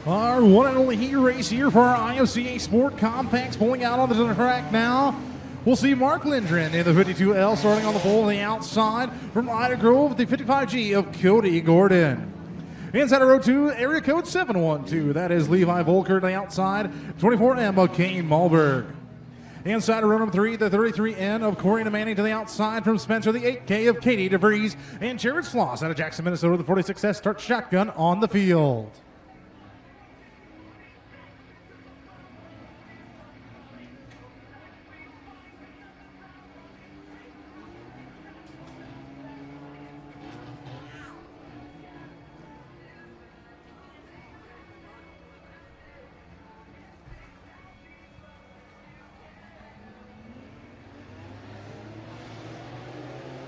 Our one and only heat race here for our IMCA Sport Compacts pulling out onto the track now. We'll see Mark Lindgren in the 52L starting on the pole on the outside from Ida Grove, the 55G of Cody Gordon. Inside of row 2, area code 712. That is Levi Volker to the outside, 24M of Kane Malberg. Inside of row number 3, the 33N of Corey Manning to the outside from Spencer, the 8K of Katie DeVries, and Jared Sloss out of Jackson, Minnesota, the 46S starts shotgun on the field.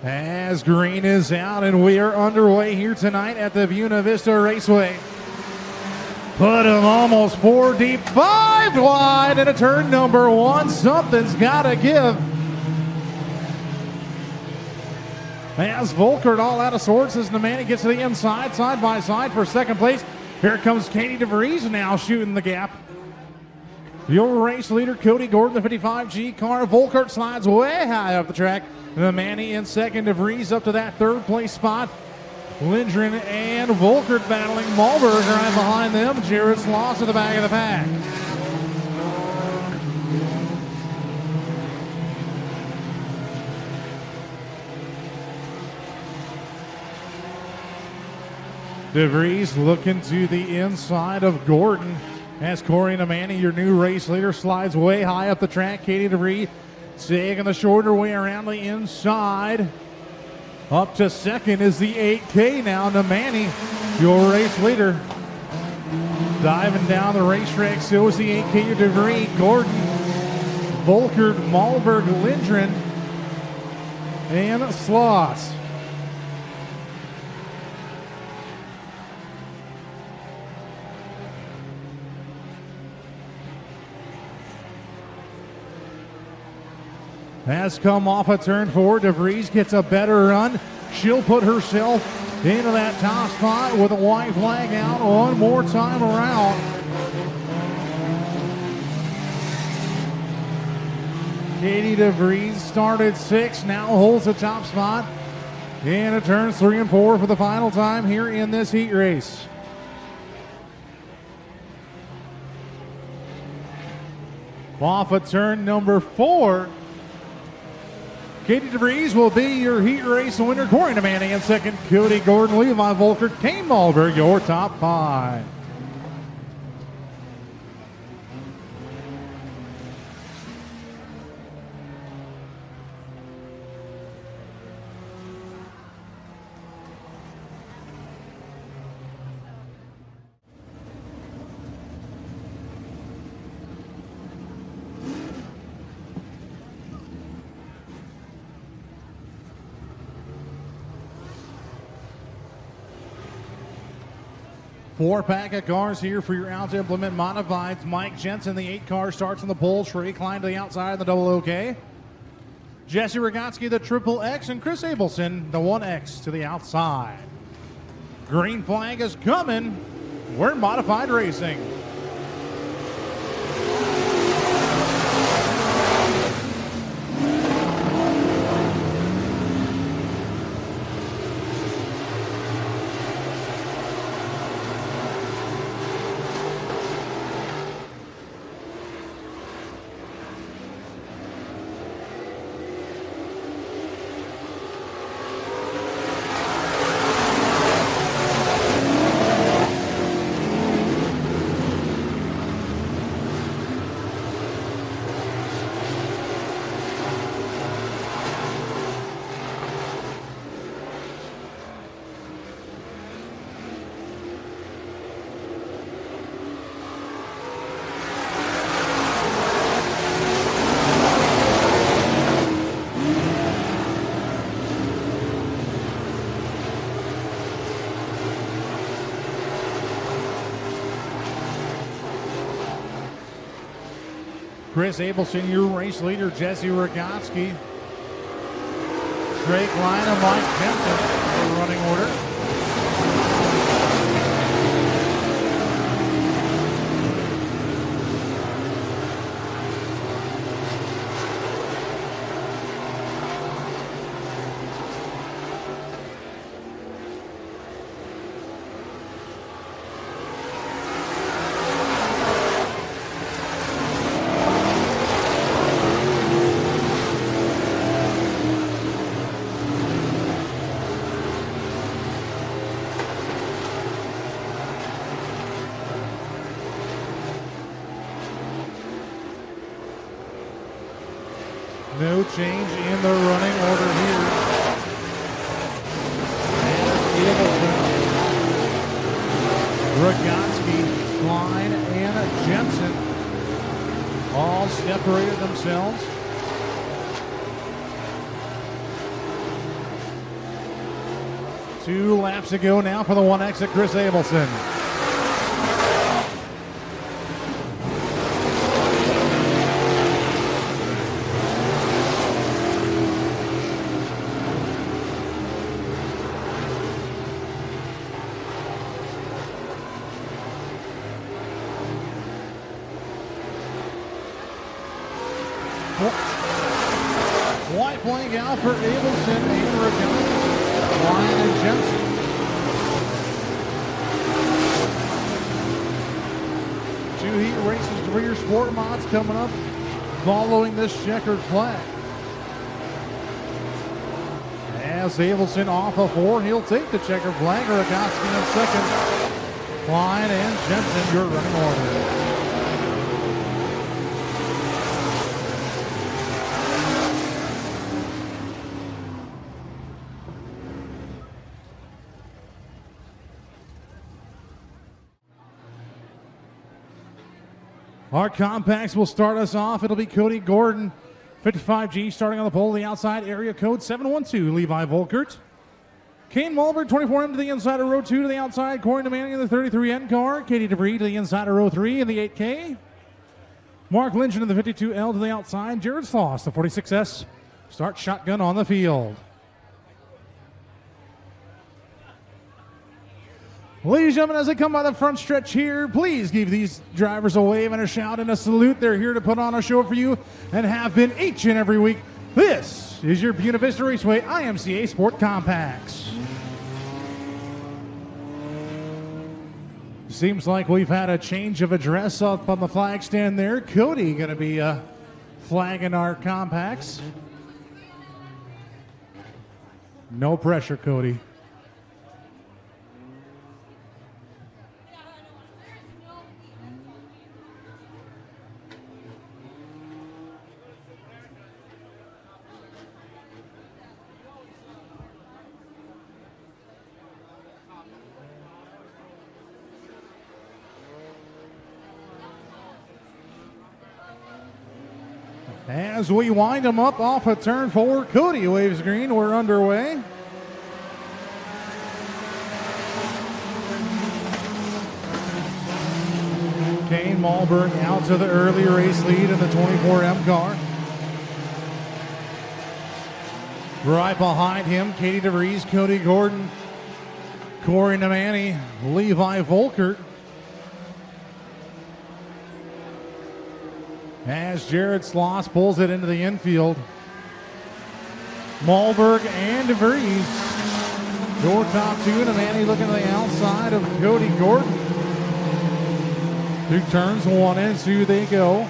As green is out and we are underway here tonight at the Buena Vista Raceway. Put him almost 4 deep, 5 wide into turn number 1. Something's got to give. As Volkert all out of sorts as Nemani gets to the inside, side by side for second place. Here comes Katie DeVries now shooting the gap. Your race leader, Cody Gordon, the 55G car. Volkert slides way high up the track. Nemani in second, DeVries up to that third place spot. Lindgren and Volkert battling. Malberg right behind them. Jared Sloss at the back of the pack. DeVries looking to the inside of Gordon as Corey Nemani, your new race leader, slides way high up the track. Katie DeVries taking the shorter way around the inside. Up to second is the 8K now. Nemani, your race leader. Diving down the racetrack, so is the 8K DeVries, Gordon, Volkert, Malberg, Lindgren, and Sloss. Has come off a turn 4. DeVries gets a better run. She'll put herself into that top spot with a white flag out one more time around. Katie DeVries started 6th, now holds the top spot. And it turns 3 and 4 for the final time here in this heat race. Off of turn number 4. Katie DeVries will be your heat race winner. Corey Nemani in second. Cody Gordon, Levi Volker, Kane Malberg, your top 5. Four-pack of cars here for your out to implement modifieds. Mike Jensen, the 8 car, starts on the pole. Trey Klein to the outside of the double OK. Jesse Rogotsky, the triple X, and Chris Abelson, the 1X to the outside. Green flag is coming. We're modified racing. Chris Abelson, your race leader. Jesse Rogotsky, Trey Klein, and Mike Jensen in running order. No change in the running order here. Rogatsky, Klein, and Jensen all separated themselves. Two laps to go now for the one exit, Chris Abelson. White flag out for Abelson and Rogatsky, Klein and Jensen. Two heat races for your sport mods coming up following this checkered flag. As Abelson off of 4, he'll take the checkered flag. Rogatsky in second. Klein and Jensen, your running order. Our compacts will start us off. It'll be Cody Gordon, 55G, starting on the pole, the outside, area code 712, Levi Volkert. Kane Malberg, 24M to the inside of row 2 to the outside. Corey Manning in the 33N car. Katie DeVries to the inside of row 3 in the 8K. Mark Lynch in the 52L to the outside. Jared Sloss, the 46S, start shotgun on the field. Ladies and gentlemen, as they come by the front stretch here, please give these drivers a wave and a shout and a salute. They're here to put on a show for you and have been each and every week. This is your Buena Vista Raceway IMCA Sport Compacts. Seems like we've had a change of address up on the flag stand there. Cody going to be flagging our compacts. No pressure, Cody. As we wind them up off of turn 4, Cody waves green. We're underway. Kane Malberg out to the early race lead in the 24M car. Right behind him, Katie DeVries, Cody Gordon, Corey Nemani, Levi Volkert. As Jared Sloss pulls it into the infield. Malberg and DeVries. Your top two, and Nemani looking to the outside of Cody Gordon. Through turns 1 and 2 they go.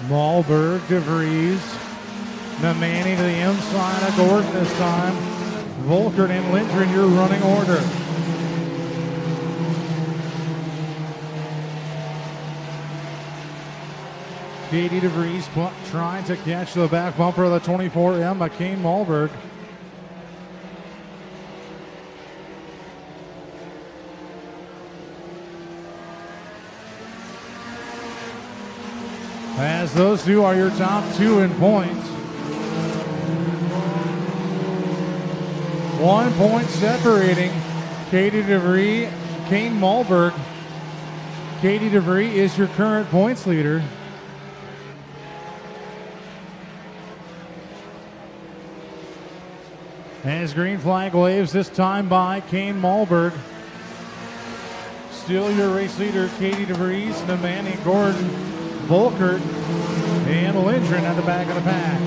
Malberg, DeVries, Nemani to the inside of Gordon this time. Volkert and Lindgren, your running order. Katie DeVries trying to catch the back bumper of the 24M by Kane Malberg. As those two are your top two in points. 1 point separating Katie DeVries, Kane Malberg. Katie DeVries is your current points leader. As green flag waves this time by Kane Malberg. Still your race leader, Katie DeVries, Nemani, Gordon, Volkert, and Lindgren at the back of the pack.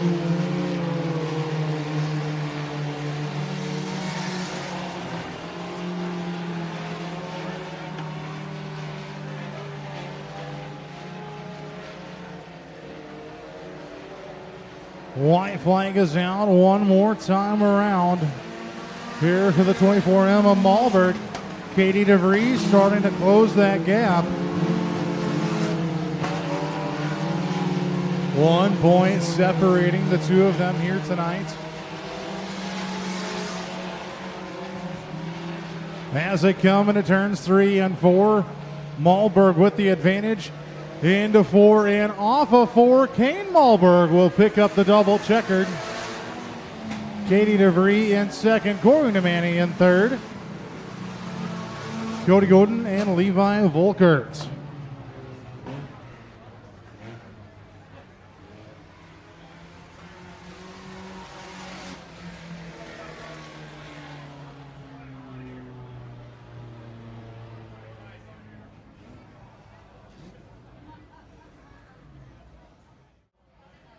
White flag is out one more time around. Here for the 24M of Malberg. Katie DeVries starting to close that gap. 1 point separating the two of them here tonight. As they come into turns 3 and 4, Malberg with the advantage. Into 4 and off of 4, Kane Malberg will pick up the double checkered. Katie DeVries in second, Corey Nemani in third. Cody Godin and Levi Volkert.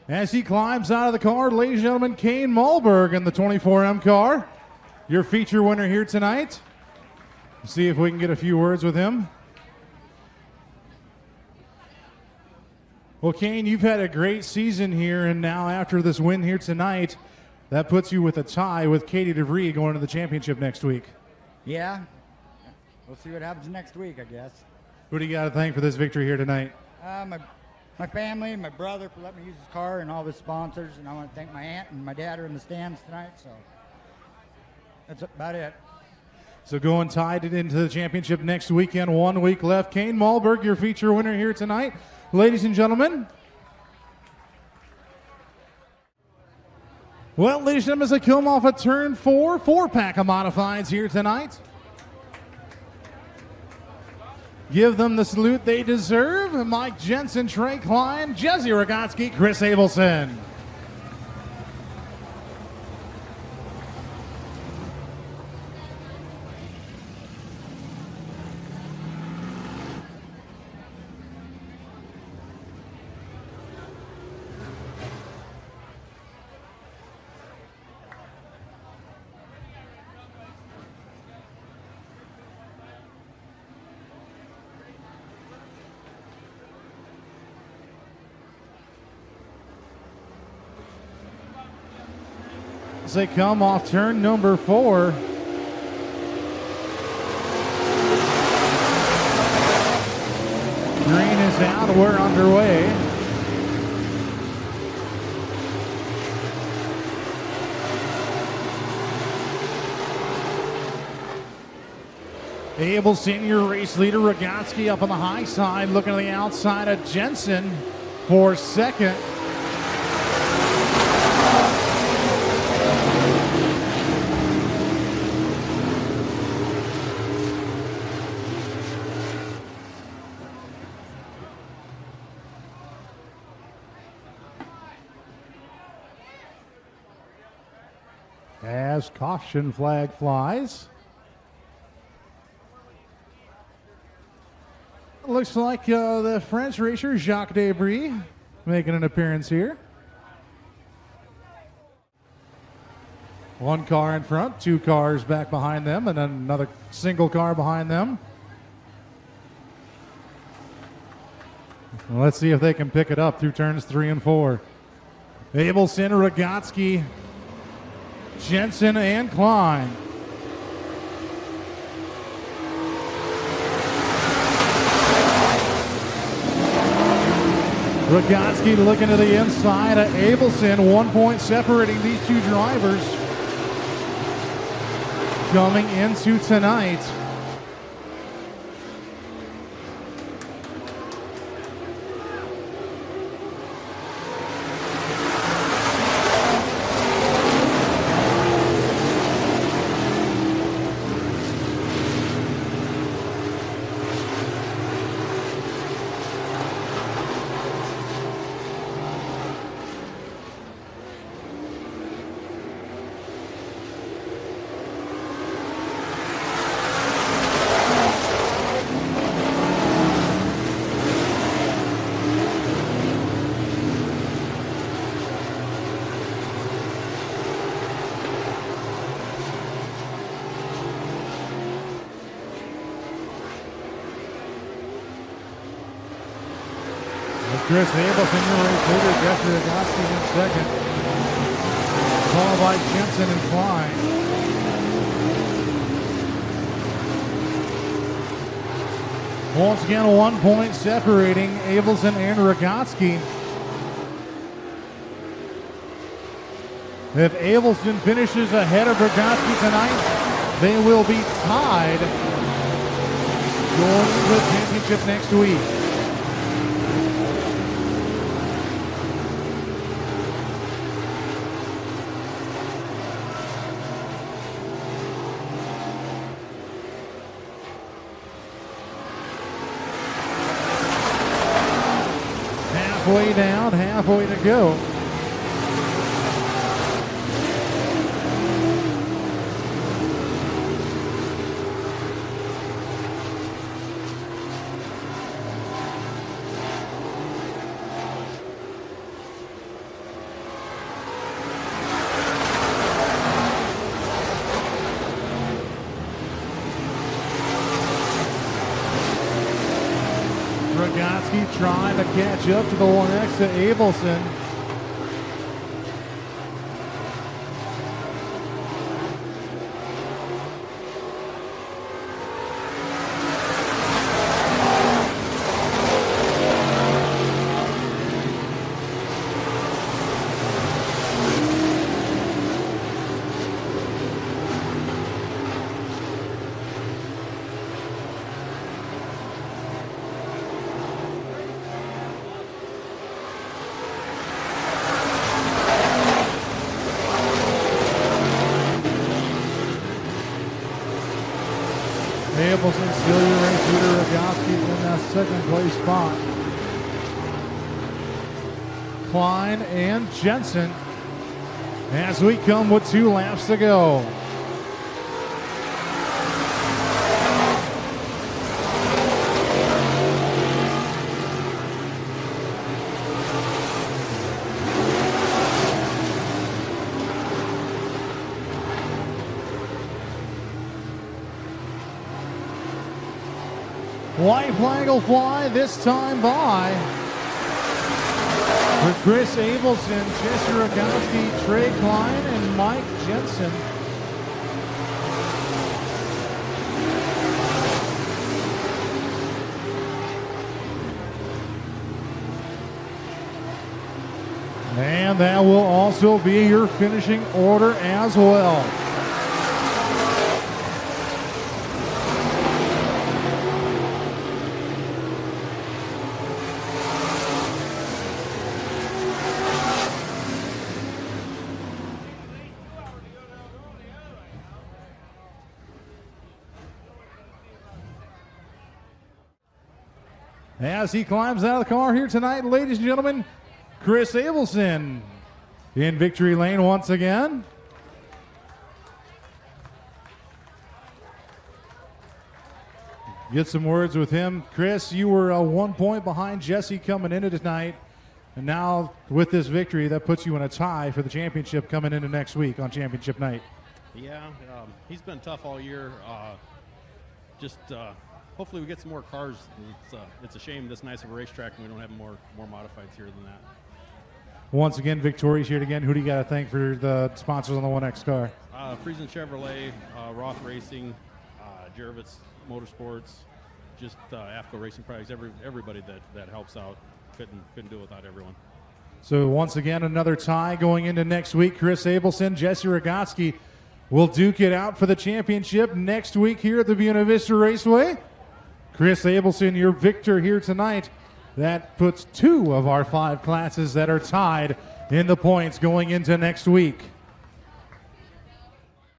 As he climbs out of the car, ladies and gentlemen, Kane Malberg in the 24M car. Your feature winner here tonight. See if we can get a few words with him. Well, Kane, you've had a great season here, and now after this win here tonight, that puts you with a tie with Katie DeVries going to the championship next week. Yeah. We'll see what happens next week, I guess. Who do you got to thank for this victory here tonight? My family and my brother for letting me use his car and all the sponsors, and I want to thank my aunt and my dad are in the stands tonight, so that's about it. So going tied into the championship next weekend, 1 week left. Kane Malberg, your feature winner here tonight. Ladies and gentlemen. Well, ladies and gentlemen, as they come off a turn 4, 4-pack of modifieds here tonight. Give them the salute they deserve. Mike Jensen, Trey Klein, Jesse Rogotsky, Chris Abelson. As they come off turn number 4. Green is out, we're underway. Abelson, your race leader. Rogotsky up on the high side, looking to the outside of Jensen for second. As caution flag flies. Looks like the French racer Jacques Debris making an appearance here. One car in front, 2 cars back behind them, and then another single car behind them. Let's see if they can pick it up through turns 3 and 4. Abelson, Rogotsky, Jensen, and Klein. Rogotsky looking to the inside of Abelson. 1 point separating these two drivers coming into tonight. Chris Abelson, your race leader. Jesse Rogowski in second. Followed by Jensen and Klein. Once again, 1 point separating Abelson and Rogowski. If Abelson finishes ahead of Rogowski tonight, they will be tied going into the championship next week. Halfway down, halfway to go. Rogowski trying to catch up to the one next to Abelson. Abelson still your race leader. Rogowski in that second place spot. Klein and Jensen as we come with 2 laps to go. White flag will fly this time by for Chris Abelson, Jesse Rogowski, Trey Klein, and Mike Jensen. And that will also be your finishing order as well. As he climbs out of the car here tonight, ladies and gentlemen, Chris Abelson in victory lane once again. Get some words with him. Chris, you were 1 point behind Jesse coming into tonight. And now with this victory, that puts you in a tie for the championship coming into next week on championship night. Yeah, he's been tough all year. Hopefully we get some more cars. It's a shame this nice of a racetrack and we don't have more modifieds here than that. Once again, victorious here again. Who do you got to thank for the sponsors on the 1X car? Friesen Chevrolet, Roth Racing, Jervis Motorsports, just AFCO Racing Products, everybody that helps out. Couldn't do it without everyone. So once again, another tie going into next week. Chris Abelson, Jesse Rogowski will duke it out for the championship next week here at the Buena Vista Raceway. Chris Abelson, your victor here tonight. That puts 2 of our 5 classes that are tied in the points going into next week.